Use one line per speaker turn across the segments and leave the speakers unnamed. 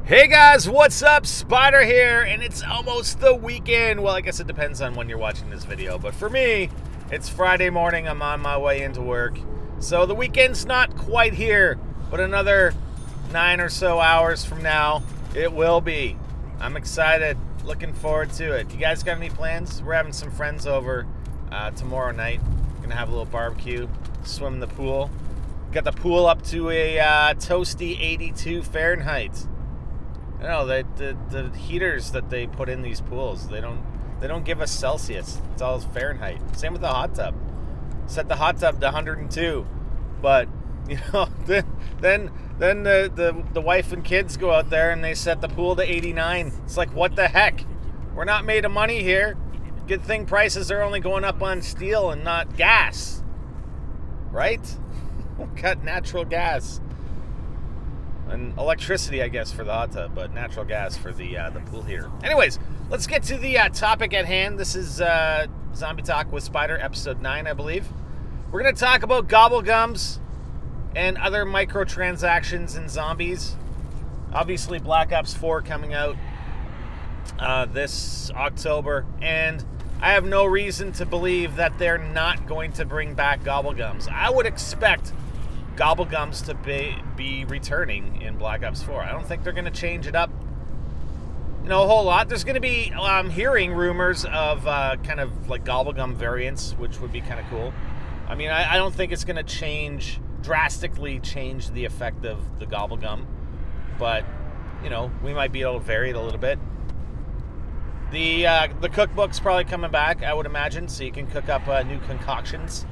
Hey guys, what's up? Spider here, and it's almost the weekend. Well, I guess it depends on when you're watching this video, but for me, it's Friday morning. I'm on my way into work. So the weekend's not quite here, but another 9 or so hours from now, it will be. I'm excited, looking forward to it. You guys got any plans? We're having some friends over tomorrow night. Gonna have a little barbecue, swim in the pool. Got the pool up to a toasty 82 Fahrenheit. I know the heaters that they put in these pools, they don't give us Celsius. It's all Fahrenheit. Same with the hot tub. Set the hot tub to 102, but you know then the wife and kids go out there and they set the pool to 89. It's like, what the heck? We're not made of money here. Good thing prices are only going up on steel and not gas, right? We've got natural gas. And electricity, I guess, for the hot tub, but natural gas for the pool heater. Anyways, let's get to the topic at hand. This is Zombie Talk with Spider, episode 9, I believe. We're going to talk about Gobblegums and other microtransactions in zombies. Obviously, Black Ops 4 coming out this October, and I have no reason to believe that they're not going to bring back Gobblegums. I would expect Gobblegums to be returning in Black Ops 4. I don't think they're going to change it up, you know, a whole lot. There's going to be hearing rumors of kind of like Gobblegum variants, which would be kind of cool. I mean, I don't think it's going to drastically change the effect of the Gobblegum, but you know, we might be able to vary it a little bit. The cookbook's probably coming back, I would imagine, so you can cook up new concoctions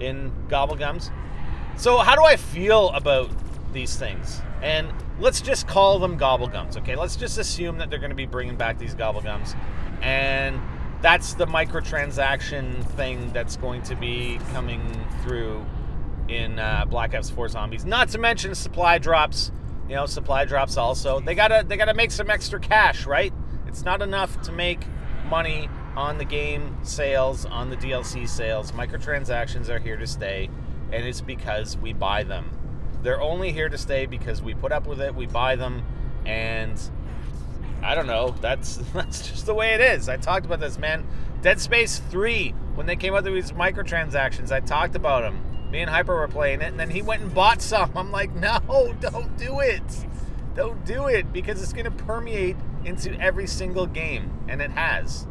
in Gobblegums. So how do I feel about these things? And let's just call them Gobblegums, okay? Let's just assume that they're going to be bringing back these Gobblegums, and that's the microtransaction thing that's going to be coming through in Black Ops 4 Zombies. Not to mention supply drops. You know, supply drops also. They gotta make some extra cash, right? It's not enough to make money on the game sales, on the DLC sales. Microtransactions are here to stay. And it's because we buy them. They're only here to stay because we put up with it, we buy them, and I don't know, that's just the way it is. I talked about this, man. Dead Space 3, when they came out with these microtransactions, I talked about them. Me and Hyper were playing it, and then he went and bought some. I'm like, no, don't do it. Don't do it, because it's going to permeate into every single game, and it has.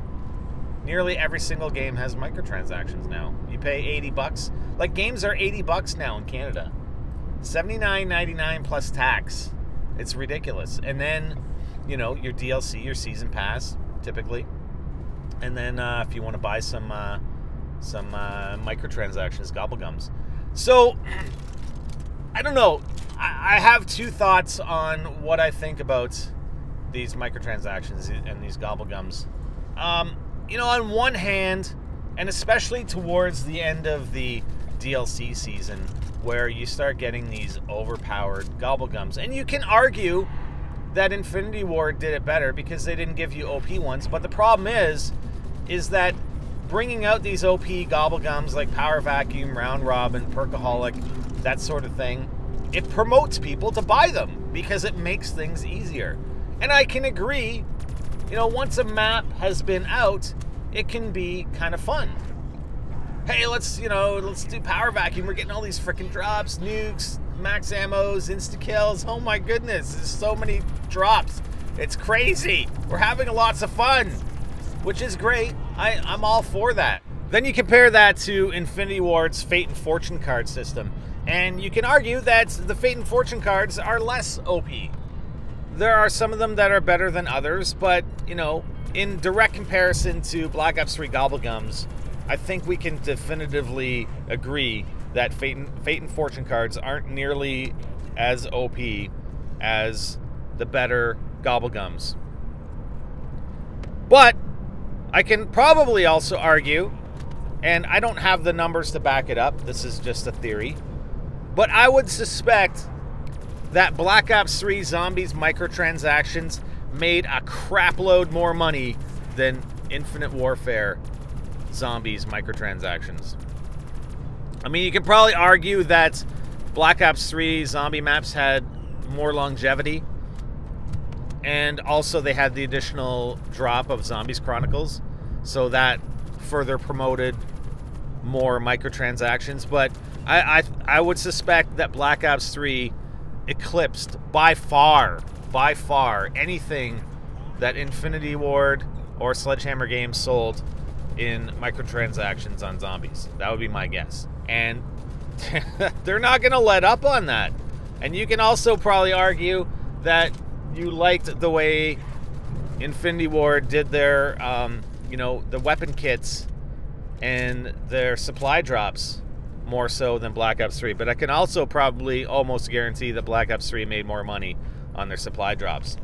Nearly every single game has microtransactions now. You pay 80 bucks. Like, games are 80 bucks now in Canada. $79.99 plus tax. It's ridiculous. And then, you know, your DLC, your season pass, typically. And then if you want to buy some microtransactions, Gobblegums. So, I don't know. I have two thoughts on what I think about these microtransactions and these Gobblegums. You know, on one hand, and especially towards the end of the DLC season, where you start getting these overpowered Gobblegums, and you can argue that Infinity Ward did it better because they didn't give you OP ones, but the problem is that bringing out these OP Gobblegums like Power Vacuum, Round Robin, Perkaholic, that sort of thing, it promotes people to buy them because it makes things easier. And I can agree, you know, once a map has been out, it can be kind of fun. Hey, let's do Power Vacuum. We're getting all these freaking drops, nukes, max ammos, insta-kills. Oh my goodness, there's so many drops. It's crazy. We're having lots of fun, which is great. I'm all for that. Then you compare that to Infinity Ward's Fate and Fortune card system, and you can argue that the Fate and Fortune cards are less OP. There are some of them that are better than others, but, you know, in direct comparison to Black Ops 3 Gobblegums, I think we can definitively agree that Fate and Fortune cards aren't nearly as OP as the better Gobblegums. But I can probably also argue, and I don't have the numbers to back it up, this is just a theory, but I would suspect that Black Ops 3 Zombies microtransactions made a crapload more money than Infinite Warfare Zombies microtransactions. I mean, you could probably argue that Black Ops 3 zombie maps had more longevity, And also they had the additional drop of Zombies Chronicles, so that further promoted more microtransactions. But I would suspect that Black Ops 3 eclipsed by far anything that Infinity Ward or Sledgehammer Games sold in microtransactions on zombies. That would be my guess. And they're not going to let up on that. And you can also probably argue that you liked the way Infinity Ward did their, you know, the weapon kits and their supply drops more so than Black Ops 3. But I can also probably almost guarantee that Black Ops 3 made more money on their supply drops.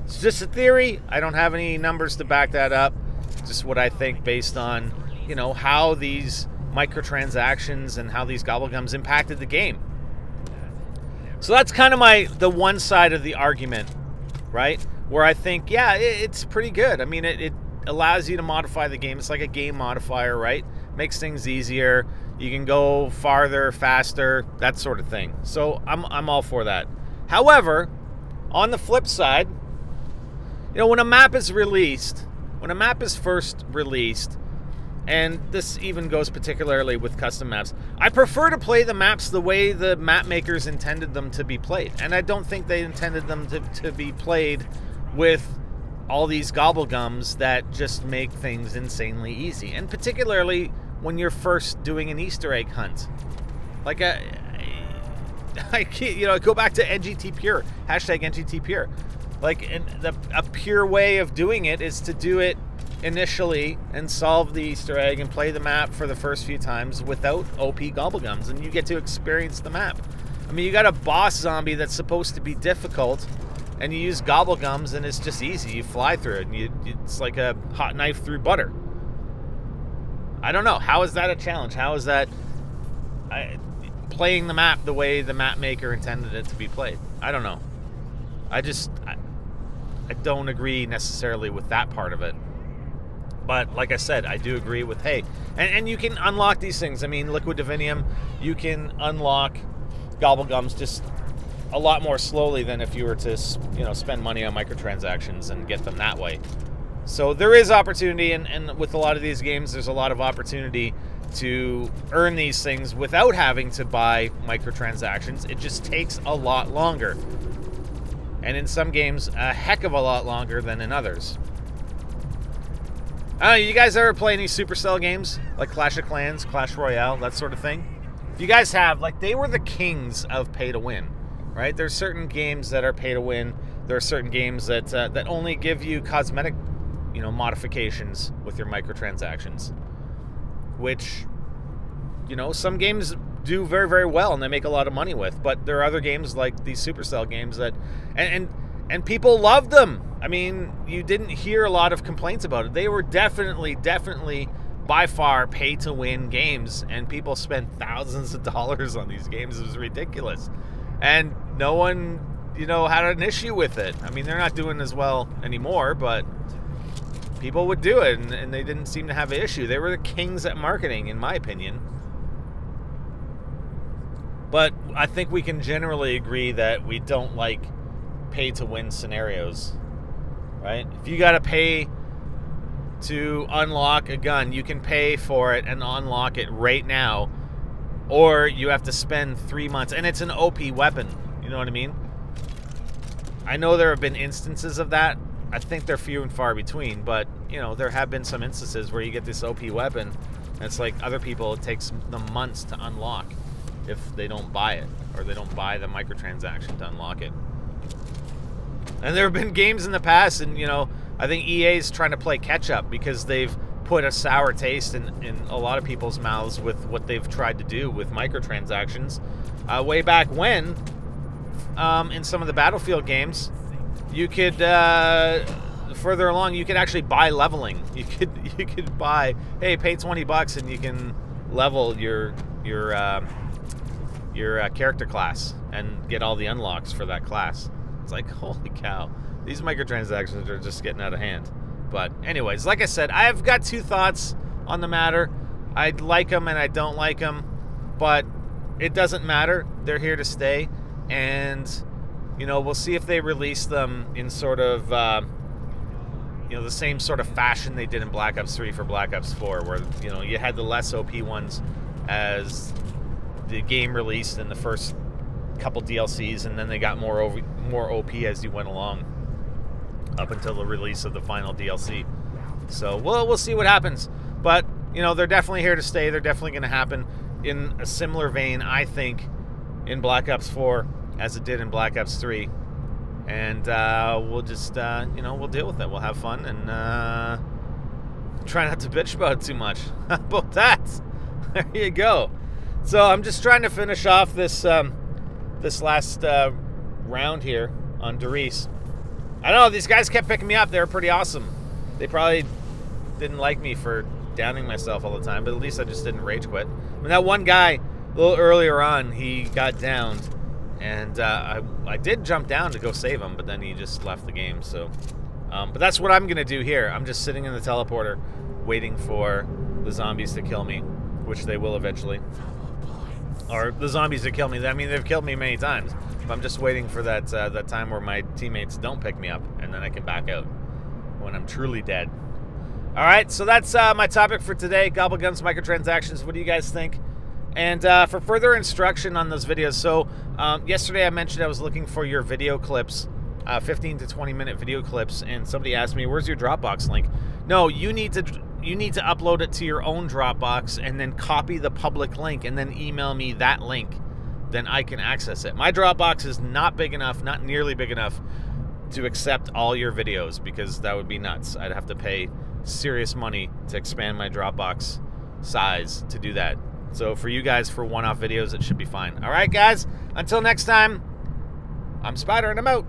It's just a theory. I don't have any numbers to back that up. Just what I think based on, you know, how these microtransactions and how these Gobblegums impacted the game. So that's kind of the one side of the argument, right? Where I think, yeah, it's pretty good. I mean, it allows you to modify the game. It's like a game modifier, right? Makes things easier. You can go farther, faster, that sort of thing. So I'm all for that. However, on the flip side, you know, when a map is released, when a map is first released, and this even goes particularly with custom maps, I prefer to play the maps the way the map makers intended them to be played. And I don't think they intended them to be played with all these Gobblegums that just make things insanely easy. And particularly when you're first doing an Easter egg hunt. Like, you know, go back to NGT Pure, hashtag NGT Pure. Like, a pure way of doing it is to do it initially and solve the Easter egg and play the map for the first few times without OP Gobblegums, and you get to experience the map. I mean, you got a boss zombie that's supposed to be difficult, and you use Gobblegums, and it's just easy. You fly through it, and it's like a hot knife through butter. I don't know. How is that a challenge? How is that playing the map the way the map maker intended it to be played? I don't know. I don't agree necessarily with that part of it. But like I said, I do agree with, hey, and you can unlock these things. I mean, Liquid Divinium, you can unlock Gobblegums just a lot more slowly than if you were to, you know, spend money on microtransactions and get them that way. So there is opportunity, and with a lot of these games, there's a lot of opportunity to earn these things without having to buy microtransactions. It just takes a lot longer. And in some games, a heck of a lot longer than in others. I don't know, you guys ever play any Supercell games? Like Clash of Clans, Clash Royale, that sort of thing? If you guys have, like, they were the kings of pay-to-win, right? There's certain games that are pay-to-win. There are certain games that that only give you cosmetic, you know, modifications with your microtransactions. Which, you know, some games do very, very well and they make a lot of money with. But there are other games like these Supercell games that... And people love them. I mean, you didn't hear a lot of complaints about it. They were definitely, by far, pay-to-win games, and people spent thousands of dollars on these games. It was ridiculous. And no one, you know, had an issue with it. I mean, they're not doing as well anymore, but people would do it, and they didn't seem to have an issue. They were the kings at marketing, in my opinion. But I think we can generally agree that we don't like pay-to-win scenarios, right? If you gotta pay to unlock a gun, you can pay for it and unlock it right now, or you have to spend 3 months, and it's an OP weapon, you know what I mean? I know there have been instances of that. I think they're few and far between, but, you know, there have been some instances where you get this OP weapon, and it's like other people, it takes them months to unlock if they don't buy it, or they don't buy the microtransaction to unlock it. And there have been games in the past, and, you know, I think EA's trying to play catch-up because they've put a sour taste in a lot of people's mouths with what they've tried to do with microtransactions. Way back when, in some of the Battlefield games, you could, further along, you could actually buy leveling. You could buy, hey, pay $20 and you can level your character class and get all the unlocks for that class. It's like, holy cow, these microtransactions are just getting out of hand. But anyways, like I said, I've got two thoughts on the matter. I like them and I don't like them, but it doesn't matter. They're here to stay. And, You know, we'll see if they release them in sort of, you know, the same sort of fashion they did in Black Ops 3 for Black Ops 4, where, you know, you had the less OP ones as the game released in the first couple DLCs, and then they got more OP as you went along, up until the release of the final DLC. So we'll see what happens. But, you know, they're definitely here to stay. They're definitely going to happen in a similar vein, I think, in Black Ops 4 as it did in Black Ops 3. And we'll just, you know, we'll deal with it. We'll have fun and try not to bitch about it too much. How about that? There you go. So I'm just trying to finish off this this last round here on Doris. I don't know, these guys kept picking me up. They were pretty awesome. They probably didn't like me for downing myself all the time, but at least I just didn't rage quit. I mean, that one guy, a little earlier on, he got downed, and I did jump down to go save him, but then he just left the game. So, but that's what I'm gonna do here. I'm just sitting in the teleporter, waiting for the zombies to kill me, which they will eventually. Or the zombies to kill me. I mean, they've killed me many times. But I'm just waiting for that that time where my teammates don't pick me up, and then I can back out when I'm truly dead. All right, so that's my topic for today, Gobblegums microtransactions. What do you guys think? And for further instruction on those videos, so yesterday I mentioned I was looking for your video clips, 15 to 20 minute video clips, and somebody asked me, where's your Dropbox link? No, you need to upload it to your own Dropbox and then copy the public link and then email me that link. Then I can access it. My Dropbox is not big enough, not nearly big enough to accept all your videos, because that would be nuts. I'd have to pay serious money to expand my Dropbox size to do that. So for you guys, for one-off videos, it should be fine. All right, guys, until next time, I'm Spider and I'm out.